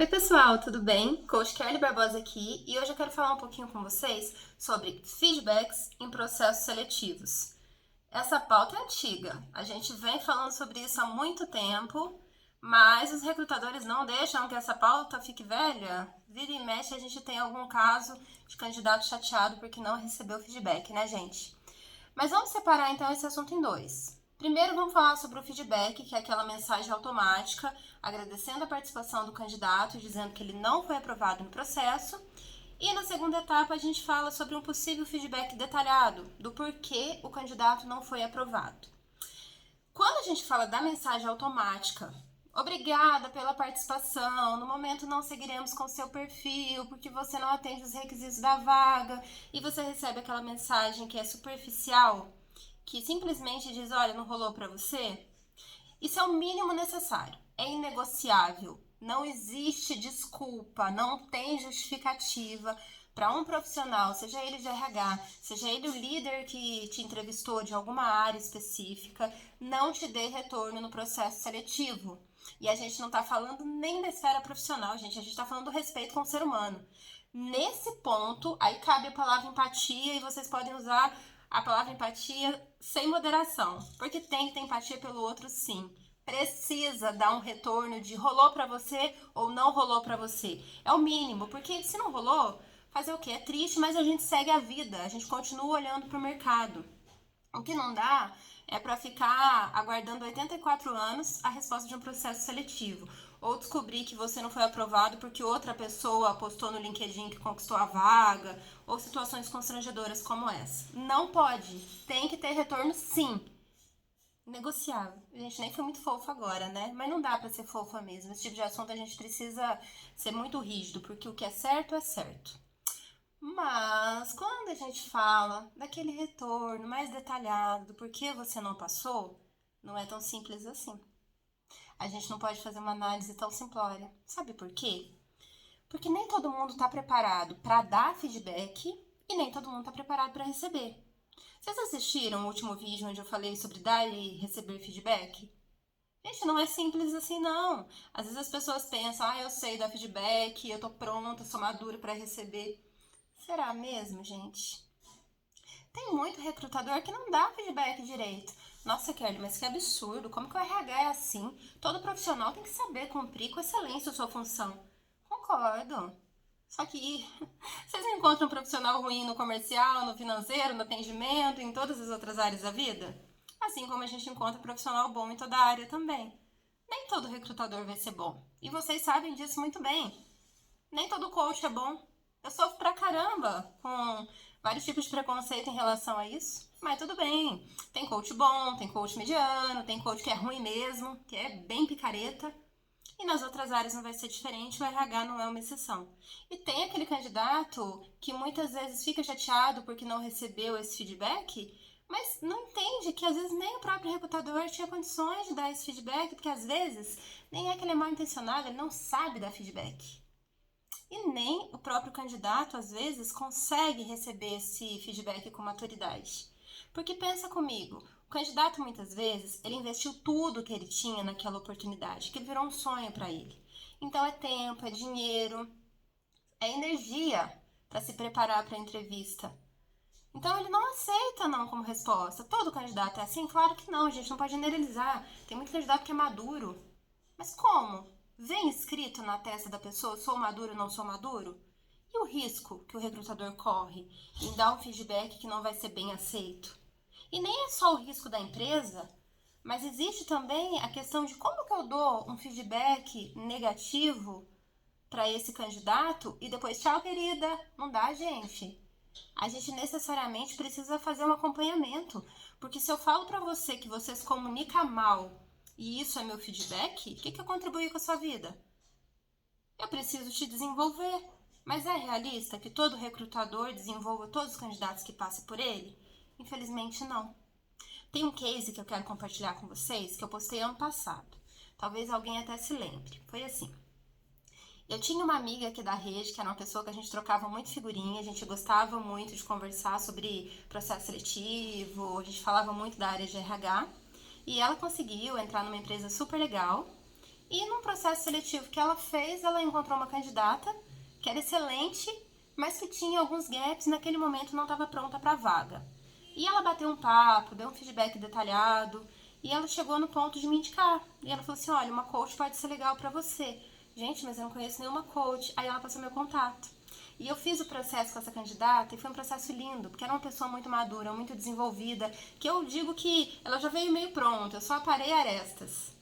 Oi pessoal, tudo bem? Coach Kelly Barbosa aqui e hoje eu quero falar um pouquinho com vocês sobre feedbacks em processos seletivos. Essa pauta é antiga, a gente vem falando sobre isso há muito tempo, mas os recrutadores não deixam que essa pauta fique velha. Vira e mexe a gente tem algum caso de candidato chateado porque não recebeu feedback, né, gente? Mas vamos separar então esse assunto em dois. Primeiro vamos falar sobre o feedback, que é aquela mensagem automática, agradecendo a participação do candidato e dizendo que ele não foi aprovado no processo. E na segunda etapa a gente fala sobre um possível feedback detalhado, do porquê o candidato não foi aprovado. Quando a gente fala da mensagem automática, obrigada pela participação, no momento não seguiremos com seu perfil, porque você não atende os requisitos da vaga, e você recebe aquela mensagem que é superficial, que simplesmente diz, olha, não rolou para você, isso é o mínimo necessário, é inegociável, não existe desculpa, não tem justificativa para um profissional, seja ele de RH, seja ele o líder que te entrevistou de alguma área específica, não te dê retorno no processo seletivo. E a gente não está falando nem da esfera profissional, gente, a gente está falando do respeito com o ser humano. Nesse ponto, aí cabe a palavra empatia e vocês podem usar a palavra empatia sem moderação, porque tem que ter empatia pelo outro sim. Precisa dar um retorno de rolou para você ou não rolou para você. É o mínimo, porque se não rolou, fazer o quê? É triste, mas a gente segue a vida, a gente continua olhando para o mercado. O que não dá é para ficar aguardando 84 anos a resposta de um processo seletivo. Ou descobrir que você não foi aprovado porque outra pessoa postou no LinkedIn que conquistou a vaga, ou situações constrangedoras como essa. Não pode. Tem que ter retorno sim. Negociável. A gente nem foi muito fofo agora, né? Mas não dá pra ser fofa mesmo. Esse tipo de assunto a gente precisa ser muito rígido, porque o que é certo é certo. Mas quando a gente fala daquele retorno mais detalhado do porquê você não passou, não é tão simples assim. A gente não pode fazer uma análise tão simplória. Sabe por quê? Porque nem todo mundo está preparado para dar feedback e nem todo mundo está preparado para receber. Vocês assistiram o último vídeo onde eu falei sobre dar e receber feedback? Gente, não é simples assim, não. Às vezes as pessoas pensam, eu sei dar feedback, eu tô pronta, sou madura para receber. Será mesmo, gente? Tem muito recrutador que não dá feedback direito. Nossa, Kelly, mas que absurdo. Como que o RH é assim? Todo profissional tem que saber cumprir com excelência a sua função. Concordo. Só que vocês encontram um profissional ruim no comercial, no financeiro, no atendimento, em todas as outras áreas da vida? Assim como a gente encontra profissional bom em toda a área também. Nem todo recrutador vai ser bom. E vocês sabem disso muito bem. Nem todo coach é bom. Eu sofro pra caramba com vários tipos de preconceito em relação a isso. Mas tudo bem. Tem coach bom, tem coach mediano, tem coach que é ruim mesmo, que é bem picareta. E nas outras áreas não vai ser diferente, o RH não é uma exceção. E tem aquele candidato que muitas vezes fica chateado porque não recebeu esse feedback, mas não entende que às vezes nem o próprio recrutador tinha condições de dar esse feedback, porque às vezes nem é que ele é mal intencionado, ele não sabe dar feedback. E nem o próprio candidato, às vezes, consegue receber esse feedback com maturidade. Porque pensa comigo, o candidato muitas vezes, ele investiu tudo que ele tinha naquela oportunidade, que virou um sonho para ele. Então é tempo, é dinheiro, é energia para se preparar para a entrevista. Então ele não aceita não como resposta. Todo candidato é assim? Claro que não, a gente não pode generalizar. Tem muito candidato que é maduro. Mas como? Vem escrito na testa da pessoa, sou maduro ou não sou maduro? E o risco que o recrutador corre em dar um feedback que não vai ser bem aceito? E nem é só o risco da empresa, mas existe também a questão de como que eu dou um feedback negativo para esse candidato e depois, tchau, querida, não dá, gente. A gente necessariamente precisa fazer um acompanhamento, porque se eu falo para você que você se comunica mal e isso é meu feedback, o que eu contribuí com a sua vida? Eu preciso te desenvolver. Mas é realista que todo recrutador desenvolva todos os candidatos que passem por ele? Infelizmente não. Tem um case que eu quero compartilhar com vocês que eu postei ano passado. Talvez alguém até se lembre. Foi assim. Eu tinha uma amiga aqui da rede, que era uma pessoa que a gente trocava muito figurinha, a gente gostava muito de conversar sobre processo seletivo, a gente falava muito da área de RH, e ela conseguiu entrar numa empresa super legal, E num processo seletivo que ela fez, ela encontrou uma candidata que era excelente, mas que tinha alguns gaps e naquele momento não estava pronta para a vaga. E ela bateu um papo, deu um feedback detalhado e ela chegou no ponto de me indicar. E ela falou assim, olha, uma coach pode ser legal para você. Gente, mas eu não conheço nenhuma coach. Aí ela passou meu contato. E eu fiz o processo com essa candidata e foi um processo lindo, porque era uma pessoa muito madura, muito desenvolvida, que eu digo que ela já veio meio pronta, eu só aparei arestas.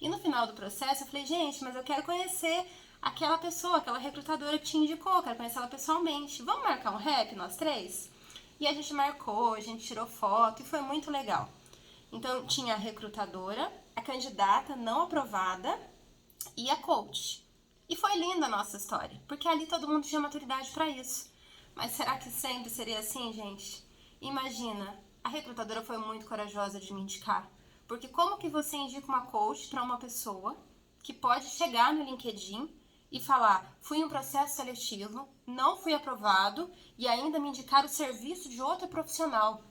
E no final do processo eu falei, gente, mas eu quero conhecer aquela pessoa, aquela recrutadora que te indicou, quero conhecer ela pessoalmente. Vamos marcar um rap, nós três? E a gente marcou, a gente tirou foto e foi muito legal. Então tinha a recrutadora, a candidata não aprovada e a coach. E foi linda a nossa história, porque ali todo mundo tinha maturidade para isso. Mas será que sempre seria assim, gente? Imagina, a recrutadora foi muito corajosa de me indicar. Porque como que você indica uma coach para uma pessoa que pode chegar no LinkedIn e falar, fui em um processo seletivo, não fui aprovado e ainda me indicar o serviço de outro profissional?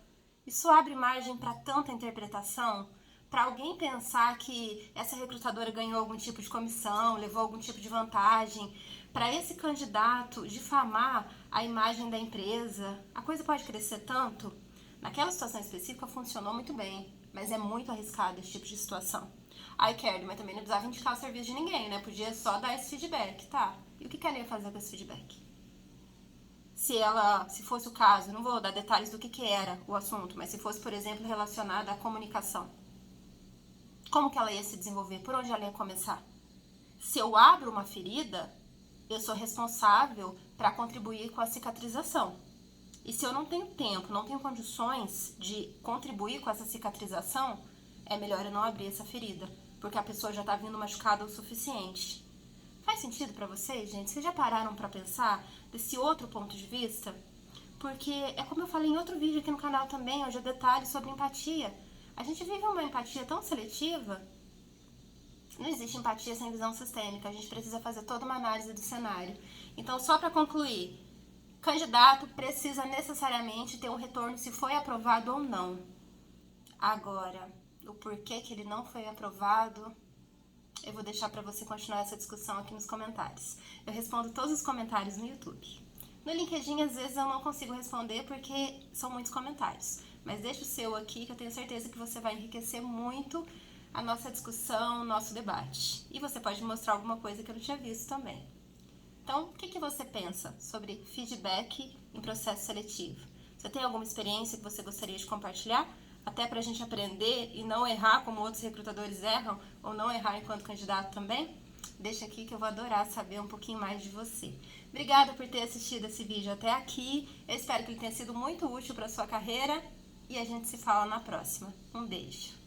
Isso abre margem para tanta interpretação, para alguém pensar que essa recrutadora ganhou algum tipo de comissão, levou algum tipo de vantagem, para esse candidato difamar a imagem da empresa. A coisa pode crescer tanto. Naquela situação específica funcionou muito bem, mas é muito arriscado esse tipo de situação. Ai, Kelly, mas também não precisava indicar o serviço de ninguém, né? Podia só dar esse feedback, tá? E o que ela ia fazer com esse feedback? Se fosse o caso, não vou dar detalhes do que era o assunto, mas se fosse, por exemplo, relacionado à comunicação, como que ela ia se desenvolver? Por onde ela ia começar? Se eu abro uma ferida, eu sou responsável para contribuir com a cicatrização. E se eu não tenho tempo, não tenho condições de contribuir com essa cicatrização, é melhor eu não abrir essa ferida, porque a pessoa já está vindo machucada o suficiente. Faz sentido para vocês, gente? Vocês já pararam para pensar desse outro ponto de vista? Porque é como eu falei em outro vídeo aqui no canal também, hoje é detalhes sobre empatia. A gente vive uma empatia tão seletiva. Não existe empatia sem visão sistêmica. A gente precisa fazer toda uma análise do cenário. Então, só para concluir, candidato precisa necessariamente ter um retorno se foi aprovado ou não. Agora, o porquê que ele não foi aprovado, eu vou deixar para você continuar essa discussão aqui nos comentários. Eu respondo todos os comentários no YouTube. No LinkedIn, às vezes, eu não consigo responder porque são muitos comentários. Mas deixa o seu aqui, que eu tenho certeza que você vai enriquecer muito a nossa discussão, o nosso debate. E você pode mostrar alguma coisa que eu não tinha visto também. Então, o que você pensa sobre feedback em processo seletivo? Você tem alguma experiência que você gostaria de compartilhar? Até para a gente aprender e não errar como outros recrutadores erram, ou não errar enquanto candidato também? Deixa aqui que eu vou adorar saber um pouquinho mais de você. Obrigada por ter assistido esse vídeo até aqui. Eu espero que ele tenha sido muito útil para a sua carreira e a gente se fala na próxima. Um beijo!